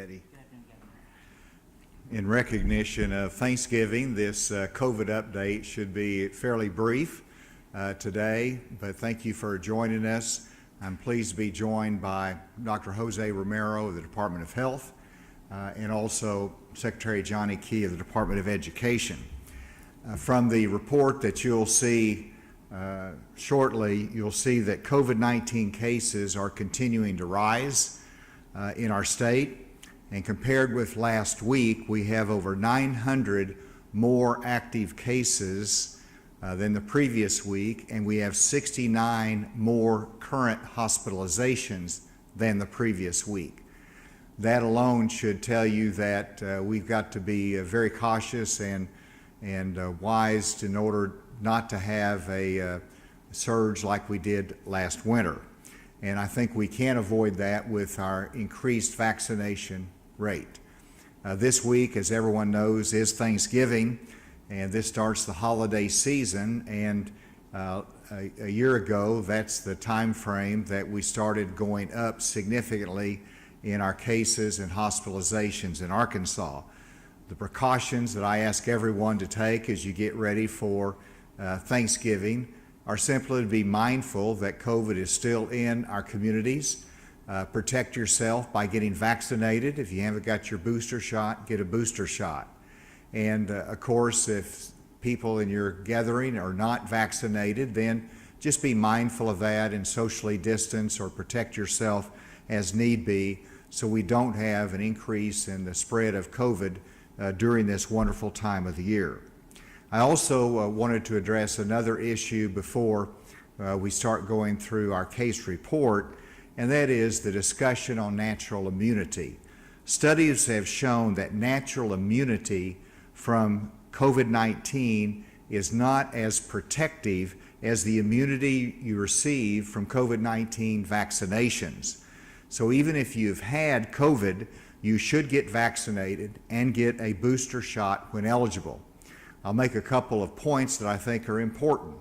Eddie. In recognition of Thanksgiving, this COVID update should be fairly brief today, but thank you for joining us. I'm pleased to be joined by Dr. Jose Romero of the Department of Health and also Secretary Johnny Key of the Department of Education. From the report that you'll see shortly, you'll see that COVID-19 cases are continuing to rise in our state. And compared with last week, we have over 900 more active cases than the previous week, and we have 69 more current hospitalizations than the previous week. That alone should tell you that we've got to be very cautious and wise in order not to have a surge like we did last winter. And I think we can avoid that with our increased vaccination rate. This week, as everyone knows, is Thanksgiving, and this starts the holiday season, and a year ago, that's the time frame that we started going up significantly in our cases and hospitalizations in Arkansas. The precautions that I ask everyone to take as you get ready for Thanksgiving are simply to be mindful that COVID is still in our communities. Protect yourself by getting vaccinated. If you haven't got your booster shot, get a booster shot. And of course, if people in your gathering are not vaccinated, then just be mindful of that and socially distance or protect yourself as need be, so we don't have an increase in the spread of COVID during this wonderful time of the year. I also wanted to address another issue before we start going through our case report, and that is the discussion on natural immunity. Studies have shown that natural immunity from COVID-19 is not as protective as the immunity you receive from COVID-19 vaccinations. So even if you've had COVID, you should get vaccinated and get a booster shot when eligible. I'll make a couple of points that I think are important.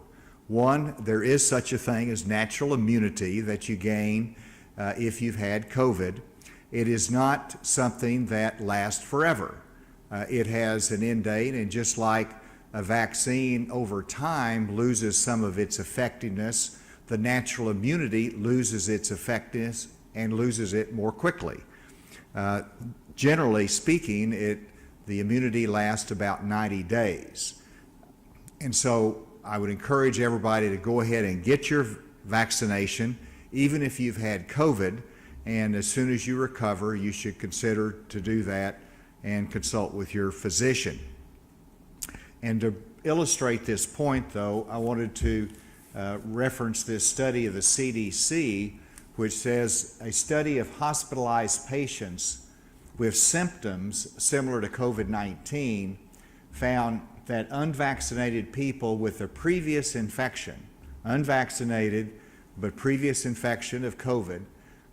One, there is such a thing as natural immunity that you gain if you've had COVID. It is not something that lasts forever. It has an end date, and just like a vaccine over time loses some of its effectiveness, the natural immunity loses its effectiveness and loses it more quickly. Generally speaking, the immunity lasts about 90 days. And so I would encourage everybody to go ahead and get your vaccination, even if you've had COVID, and as soon as you recover, you should consider to do that and consult with your physician. And to illustrate this point, though, I wanted to reference this study of the CDC, which says a study of hospitalized patients with symptoms similar to COVID-19 found that unvaccinated people with a previous infection, unvaccinated but previous infection of COVID,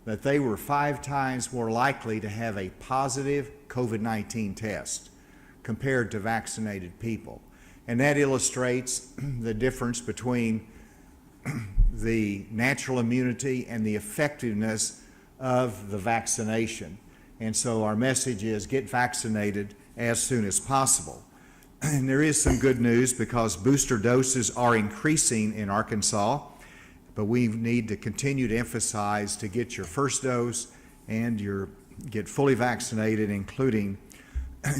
that they were 5 times more likely to have a positive COVID-19 test compared to vaccinated people. And that illustrates the difference between the natural immunity and the effectiveness of the vaccination. And so our message is get vaccinated as soon as possible. And there is some good news because booster doses are increasing in Arkansas, but we need to continue to emphasize to get your first dose and get fully vaccinated, including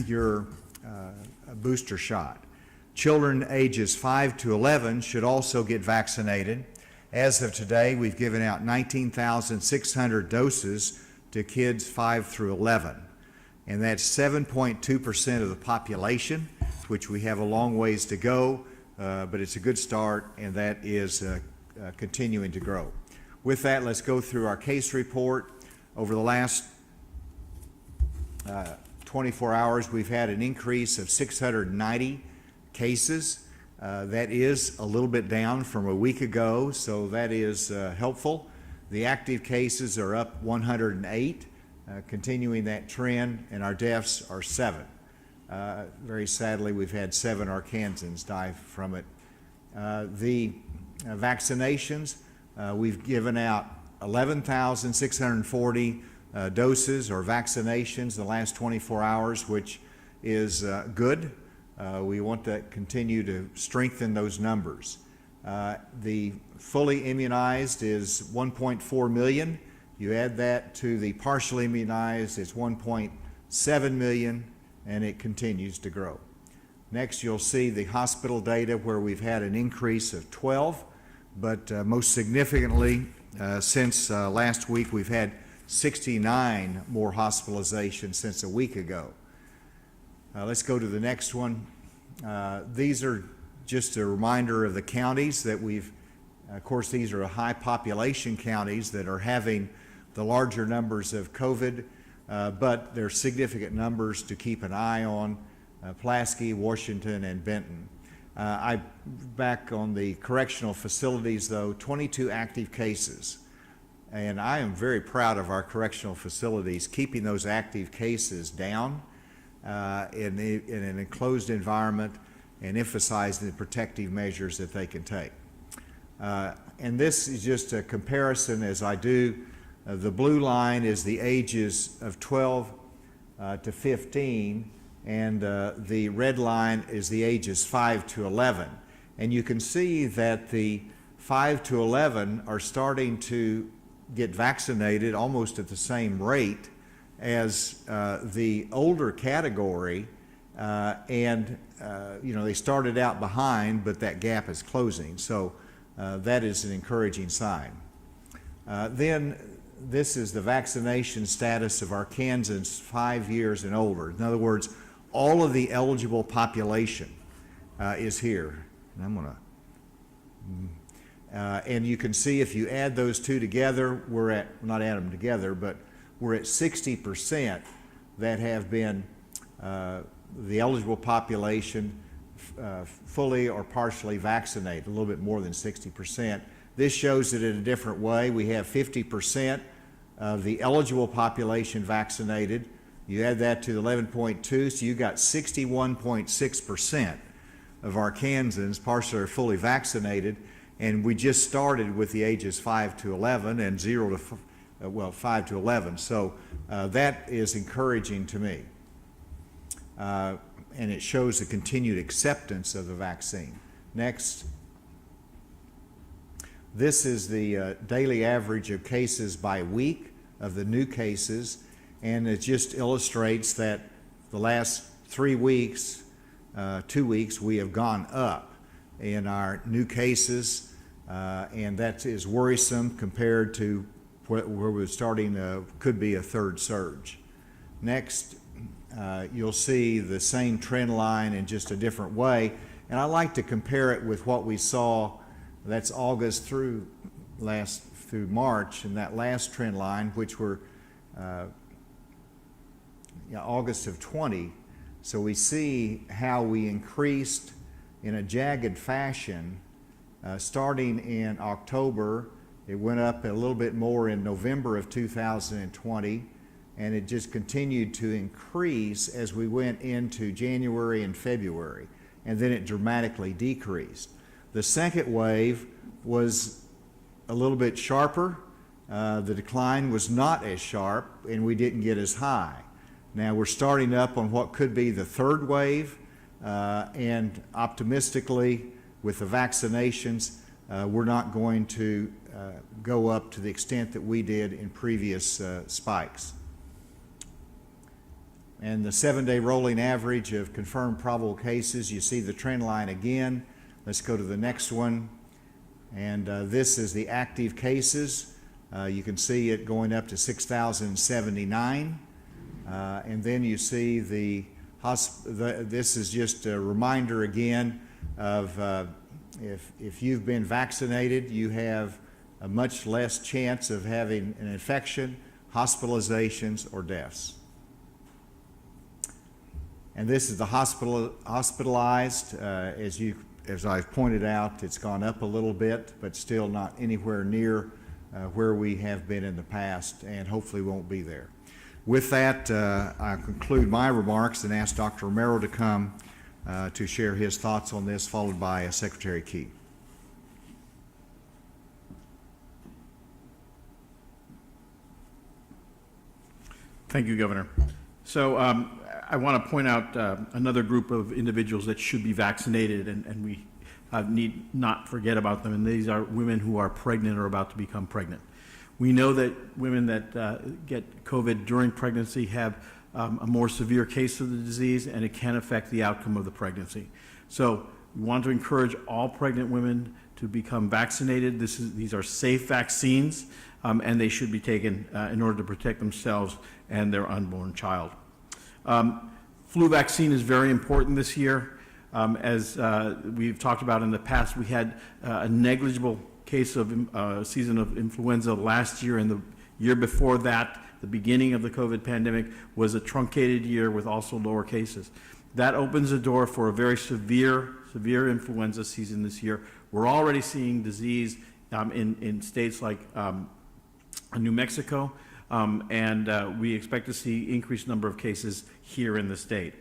your booster shot. Children ages 5 to 11 should also get vaccinated. As of today, we've given out 19,600 doses to kids 5 through 11. And that's 7.2% of the population, which we have a long ways to go, but it's a good start, and that is continuing to grow. With that, let's go through our case report. Over the last 24 hours, we've had an increase of 690 cases. That is a little bit down from a week ago, so that is helpful. The active cases are up 108, continuing that trend, and our deaths are 7. Very sadly, we've had 7 Arkansans die from it. The vaccinations, we've given out 11,640 doses or vaccinations in the last 24 hours, which is good. We want to continue to strengthen those numbers. The fully immunized is 1.4 million. You add that to the partially immunized, it's 1.7 million, and it continues to grow. Next, you'll see the hospital data where we've had an increase of 12, but most significantly, since last week, we've had 69 more hospitalizations since a week ago. Let's go to the next one. These are just a reminder of the counties that of course, these are high population counties that are having the larger numbers of COVID, but they're significant numbers to keep an eye on: Pulaski, Washington, and Benton. Back on the correctional facilities, though, 22 active cases. And I am very proud of our correctional facilities keeping those active cases down in an enclosed environment and emphasizing the protective measures that they can take. And this is just a comparison as I do. The blue line is the ages of 12 to 15, and the red line is the ages 5 to 11. And you can see that the 5 to 11 are starting to get vaccinated almost at the same rate as the older category, and they started out behind, but that gap is closing. So that is an encouraging sign. Then this is the vaccination status of our Kansans 5 years and older. In other words, all of the eligible population is here. And I'm gonna, and you can see if you add those two together, we're at, not add them together, but we're at 60% that have been the eligible population fully or partially vaccinated, a little bit more than 60%. This shows it in a different way. We have 50% of the eligible population vaccinated. You add that to the 11.2, so you got 61.6% of our Kansans partially or fully vaccinated, and we just started with the ages 5 to 11 and 5 to 11. So that is encouraging to me. And it shows the continued acceptance of the vaccine. Next. This is the daily average of cases by week of the new cases, and it just illustrates that the last 3 weeks, 2 weeks, we have gone up in our new cases, and that is worrisome compared to where we're starting could be a third surge. Next, you'll see the same trend line in just a different way, and I like to compare it with what we saw. That's August through March, and that last trend line, which were August of 20. So we see how we increased in a jagged fashion starting in October. It went up a little bit more in November of 2020, and it just continued to increase as we went into January and February, and then it dramatically decreased. The second wave was a little bit sharper. The decline was not as sharp, and we didn't get as high. Now we're starting up on what could be the third wave, and optimistically, with the vaccinations, we're not going to go up to the extent that we did in previous spikes. And the 7-day rolling average of confirmed probable cases, you see the trend line again. Let's go to the next one. And this is the active cases. You can see it going up to 6,079. And then you see this is just a reminder again of if you've been vaccinated, you have a much less chance of having an infection, hospitalizations, or deaths. And this is the hospitalized. As I've pointed out, it's gone up a little bit, but still not anywhere near where we have been in the past, and hopefully won't be there. With that, I conclude my remarks and ask Dr. Romero to come to share his thoughts on this, followed by Secretary Key. Thank you, Governor. So I want to point out another group of individuals that should be vaccinated, and we need not forget about them, and these are women who are pregnant or about to become pregnant. We know that women that get COVID during pregnancy have a more severe case of the disease, and it can affect the outcome of the pregnancy. So we want to encourage all pregnant women to become vaccinated. These are safe vaccines, and they should be taken in order to protect themselves and their unborn child. Flu vaccine is very important this year. As we've talked about in the past, we had a negligible case of season of influenza last year, and the year before that, the beginning of the COVID pandemic, was a truncated year with also lower cases. That opens the door for a very severe influenza season this year. We're already seeing disease in states like New Mexico, and we expect to see increased number of cases here in the state.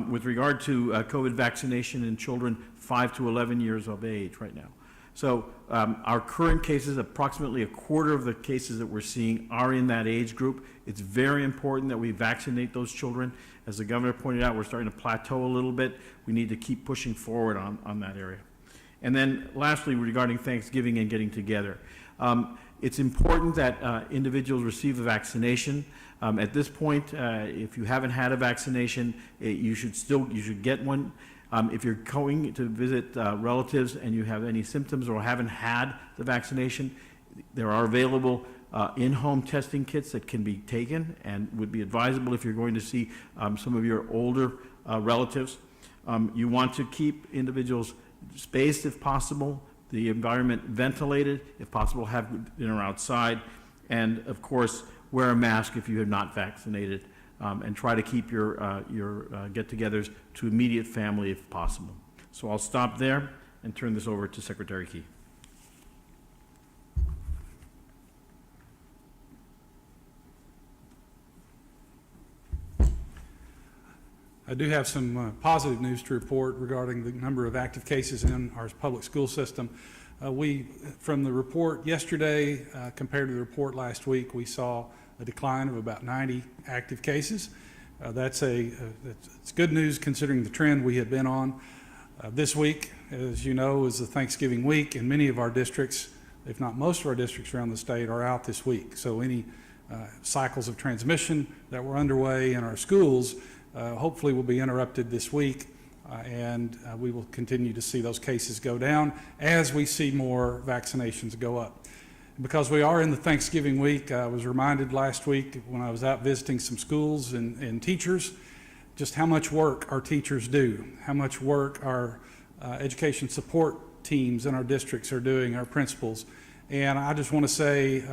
With regard to COVID vaccination in children 5 to 11 years of age right now. So our current cases, approximately a quarter of the cases that we're seeing are in that age group. It's very important that we vaccinate those children. As the governor pointed out, we're starting to plateau a little bit. We need to keep pushing forward on that area. And then lastly, regarding Thanksgiving and getting together. It's important that individuals receive a vaccination. At this point, if you haven't had a vaccination, you should get one. If you're going to visit relatives and you have any symptoms or haven't had the vaccination, there are available in-home testing kits that can be taken and would be advisable if you're going to see some of your older relatives. You want to keep individuals spaced if possible, the environment ventilated, if possible have dinner outside, and of course wear a mask if you have not vaccinated, and try to keep your get-togethers to immediate family if possible. So I'll stop there and turn this over to Secretary Key. I do have some positive news to report regarding the number of active cases in our public school system. From the report yesterday compared to the report last week, we saw a decline of about 90 active cases. It's good news considering the trend we had been on. This week, as you know, is the Thanksgiving week, and many of our districts, if not most of our districts around the state, are out this week. So any cycles of transmission that were underway in our schools hopefully will be interrupted this week, and we will continue to see those cases go down as we see more vaccinations go up. Because we are in the Thanksgiving week, I was reminded last week when I was out visiting some schools and teachers just how much work our teachers do, how much work our education support teams in our districts are doing, our principals. And I just want to say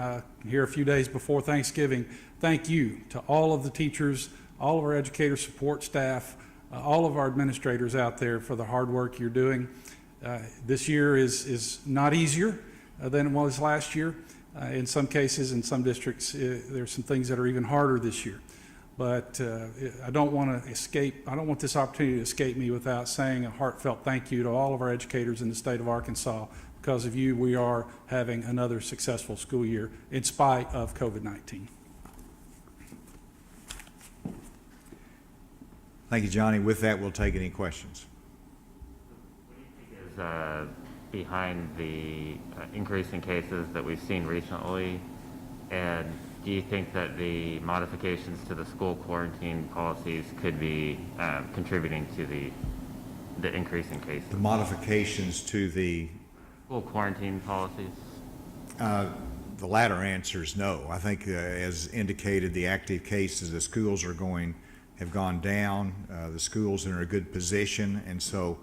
here a few days before Thanksgiving, thank you to all of the teachers, all of our educator support staff, all of our administrators out there for the hard work you're doing. This year is not easier than it was last year. In some cases, in some districts, there's some things that are even harder this year. But I don't want this opportunity to escape me without saying a heartfelt thank you to all of our educators in the state of Arkansas. Because of you, we are having another successful school year in spite of COVID-19. Thank you, Johnny. With that, we'll take any questions. What do you think is behind the increase in cases that we've seen recently? And do you think that the modifications to the school quarantine policies could be contributing to the increase in cases? The modifications to the school quarantine policies? The latter answer is no. I think as indicated, the active cases, the schools have gone down. The schools are in a good position, and so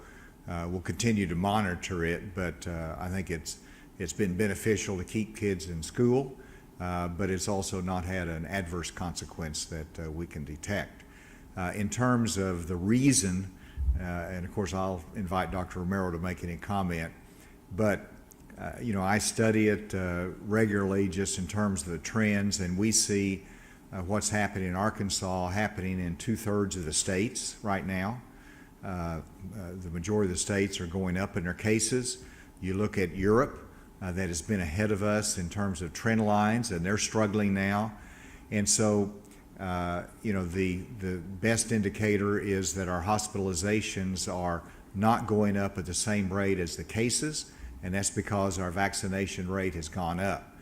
we'll continue to monitor it, but I think it's been beneficial to keep kids in school, but it's also not had an adverse consequence that we can detect. In terms of the reason, and of course I'll invite Dr. Romero to make any comment, but I study it regularly just in terms of the trends, and we see what's happening in Arkansas happening in 2/3 of the states right now. The majority of the states are going up in their cases. You look at Europe, that has been ahead of us in terms of trend lines, and they're struggling now. And so The best indicator is that our hospitalizations are not going up at the same rate as the cases, and that's because our vaccination rate has gone up.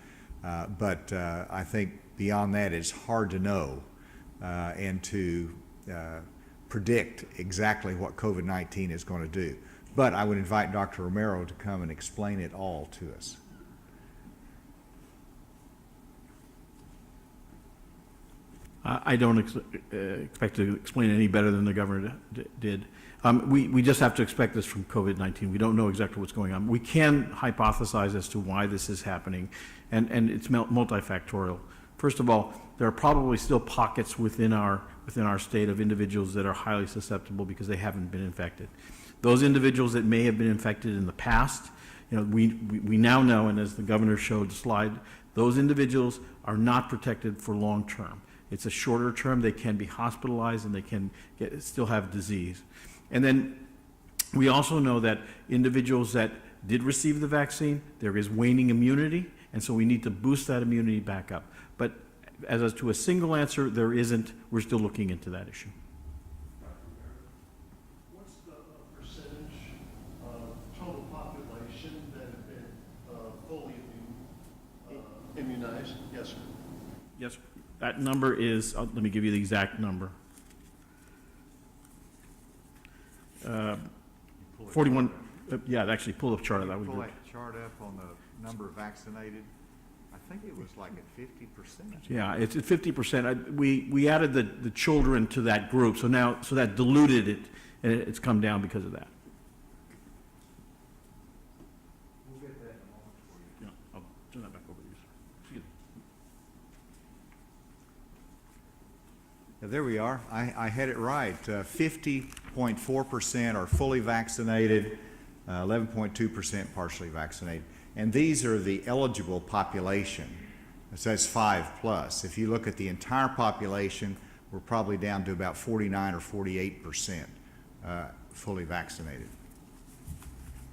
But I think beyond that, it's hard to know and to predict exactly what COVID-19 is going to do. But I would invite Dr. Romero to come and explain it all to us. I don't expect to explain any better than the governor did. We just have to expect this from COVID-19. We don't know exactly what's going on. We can hypothesize as to why this is happening, and it's multifactorial. First of all, there are probably still pockets within our state of individuals that are highly susceptible because they haven't been infected. Those individuals that may have been infected in the past, we now know, and as the governor showed the slide, those individuals are not protected for long term. It's a shorter term. They can be hospitalized and they can still have disease. And then we also know that individuals that did receive the vaccine, there is waning immunity, and so we need to boost that immunity back up. But as to a single answer, there isn't. We're still looking into that issue. What's the percentage of total population that have been fully immunized? Yes, sir. Yes, that number is, let me give you the exact number. 41, yeah, actually pull the chart. That would be Pull good. that chart up on the number of vaccinated. I think it was like at 50%. Yeah, it's at 50%. We added the children to that group, so that diluted it, and it's come down because of that. We'll get that in a moment for you. Yeah, I'll turn that back over to you, sir. Excuse me. Yeah, there we are. I had it right. 50.4% are fully vaccinated, 11.2% partially vaccinated. And these are the eligible population. So that's 5+. If you look at the entire population, we're probably down to about 49 or 48% fully vaccinated.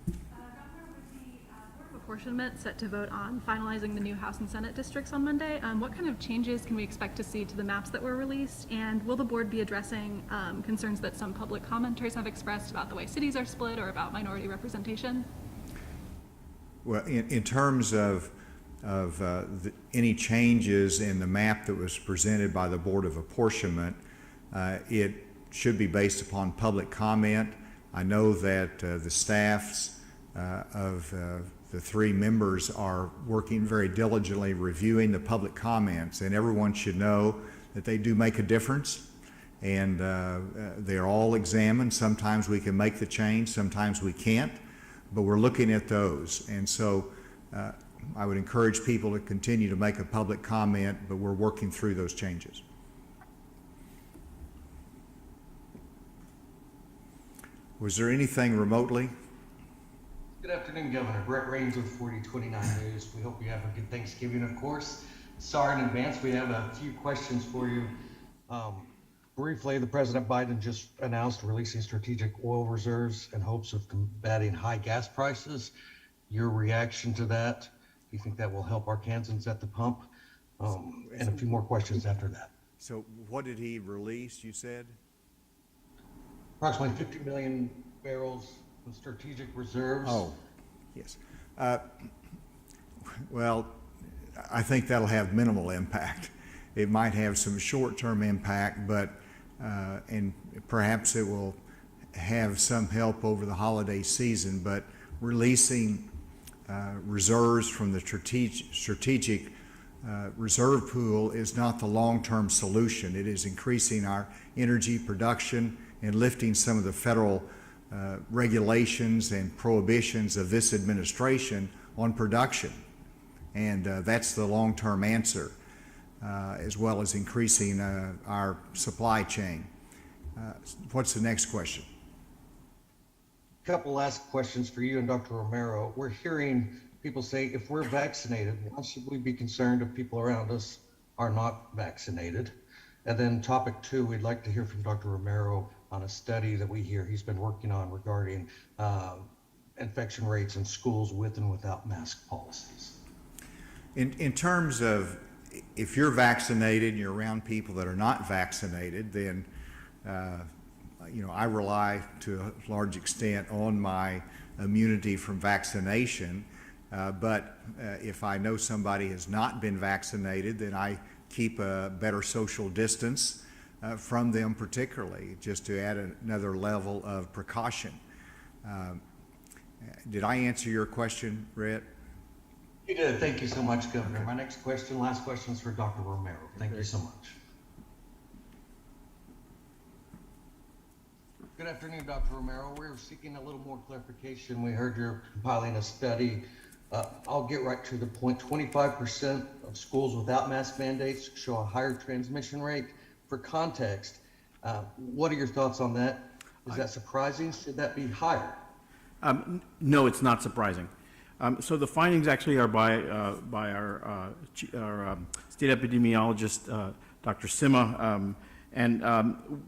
Governor, with the Board of Apportionment set to vote on finalizing the new House and Senate districts on Monday, what kind of changes can we expect to see to the maps that were released? And will the board be addressing concerns that some public commenters have expressed about the way cities are split or about minority representation? Well, in terms of any changes in the map that was presented by the Board of Apportionment, it should be based upon public comment. I know that the staffs of the three members are working very diligently reviewing the public comments, and everyone should know that they do make a difference, and they're all examined. Sometimes we can make the change, sometimes we can't, but we're looking at those. And so I would encourage people to continue to make a public comment, but we're working through those changes. Was there anything remotely? Good afternoon, Governor. Brett Raines with 4029 News. We hope you have a good Thanksgiving, of course. Sorry in advance, we have a few questions for you. Briefly, the President Biden just announced releasing strategic oil reserves in hopes of combating high gas prices. Your reaction to that? Do you think that will help Arkansans at the pump? And a few more questions after that. So what did he release, you said? Approximately 50 million barrels of strategic reserves. Oh, yes. Well, I think that'll have minimal impact. It might have some short-term impact, but and perhaps it will have some help over the holiday season, but releasing reserves from the strategic reserve pool is not the long-term solution. It is increasing our energy production and lifting some of the federal regulations and prohibitions of this administration on production. And that's the long-term answer, as well as increasing our supply chain. What's the next question? Couple last questions for you and Dr. Romero. We're hearing people say, if we're vaccinated, why should we be concerned if people around us are not vaccinated? And then topic 2, we'd like to hear from Dr. Romero on a study that we hear he's been working on regarding infection rates in schools with and without mask policies. In terms of if you're vaccinated and you're around people that are not vaccinated, then I rely to a large extent on my immunity from vaccination. But if I know somebody has not been vaccinated, then I keep a better social distance from them, particularly, just to add another level of precaution. Did I answer your question, Rhett? You did. Thank you so much, Governor. My next question, last question is for Dr. Romero. Thank you so much. Good afternoon, Dr. Romero. We're seeking a little more clarification. We heard you're compiling a study. I'll get right to the point. 25% of schools without mask mandates show a higher transmission rate. For context, what are your thoughts on that? Is that surprising? Should that be higher? No, it's not surprising. So the findings actually are by our state epidemiologist, Dr. Sima, and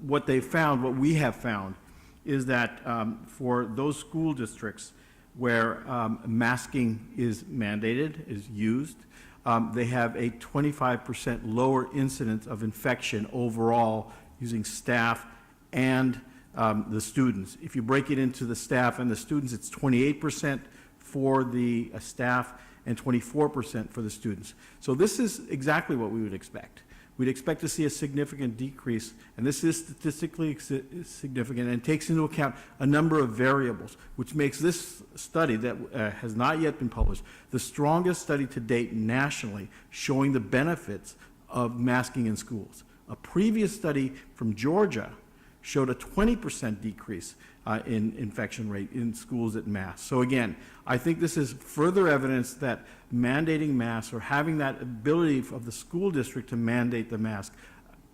what we have found, is that for those school districts where masking is mandated, is used, they have a 25% lower incidence of infection overall using staff and the students. If you break it into the staff and the students, it's 28% for the staff and 24% for the students. So this is exactly what we would expect. We'd expect to see a significant decrease, and this is statistically significant and takes into account a number of variables, which makes this study that has not yet been published the strongest study to date nationally showing the benefits of masking in schools. A previous study from Georgia showed a 20% decrease in infection rate in schools at mask. So again, I think this is further evidence that mandating masks, or having that ability of the school district to mandate the mask,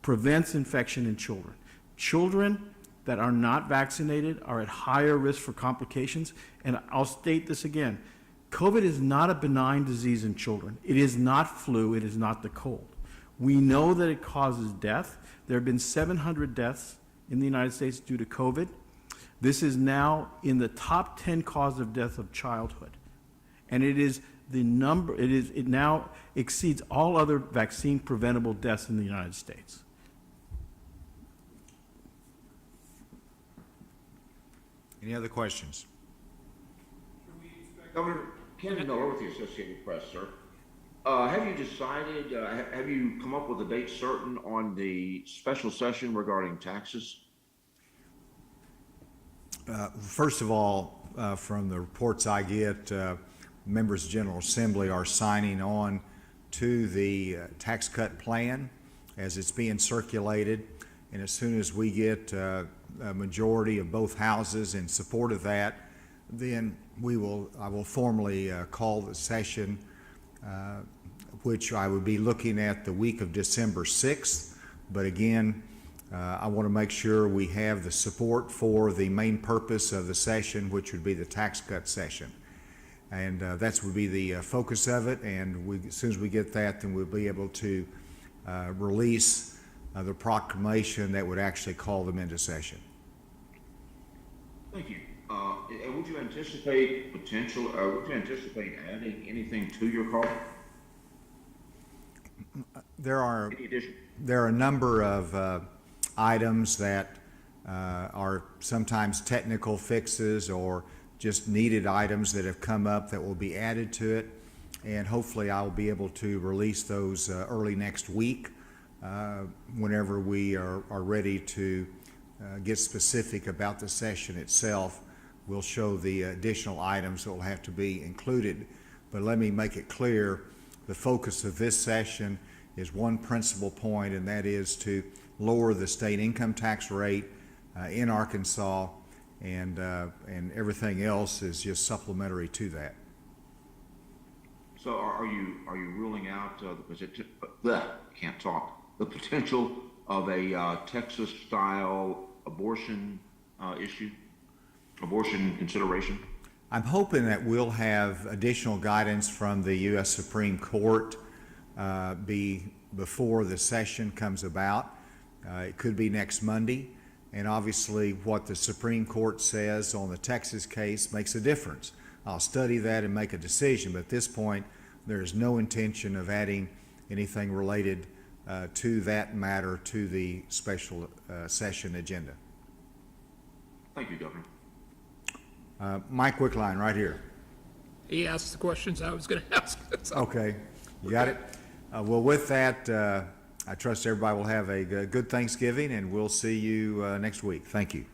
prevents infection in children. Children that are not vaccinated are at higher risk for complications, and I'll state this again. COVID is not a benign disease in children. It is not flu, it is not the cold. We know that it causes death. There have been 700 deaths in the United States due to COVID. This is now in the top 10 cause of death of childhood. And it now exceeds all other vaccine preventable deaths in the United States. Any other questions? Governor, Ken Miller with the Associated Press, sir. Have you decided, have you come up with a date certain on the special session regarding taxes? First of all, from the reports I get, members of the General Assembly are signing on to the tax cut plan as it's being circulated. And as soon as we get a majority of both houses in support of that, then I will formally call the session, which I would be looking at the week of December 6th. But again, I want to make sure we have the support for the main purpose of the session, which would be the tax cut session. And that would be the focus of it. And as soon as we get that, then we'll be able to release the proclamation that would actually call them into session. Thank you. And would you anticipate adding anything to your call? There are Any addition? a number of items that are sometimes technical fixes or just needed items that have come up that will be added to it, and hopefully I'll be able to release those early next week whenever we are ready to get specific about the session itself. We'll show the additional items that will have to be included. But let me make it clear, the focus of this session is one principal point, and that is to lower the state income tax rate in Arkansas, and everything else is just supplementary to that. So are you ruling out the potential of a Texas-style abortion abortion consideration? I'm hoping that we'll have additional guidance from the U.S. Supreme Court before the session comes about. It could be next Monday, and obviously what the Supreme Court says on the Texas case makes a difference. I'll study that and make a decision, but at this point there is no intention of adding anything related to that matter to the special session agenda. Thank you, Governor. Mike Wickline, right here. He asked the questions I was going to ask. So. Okay, you got it? Well, with that, I trust everybody will have a good Thanksgiving, and we'll see you next week. Thank you.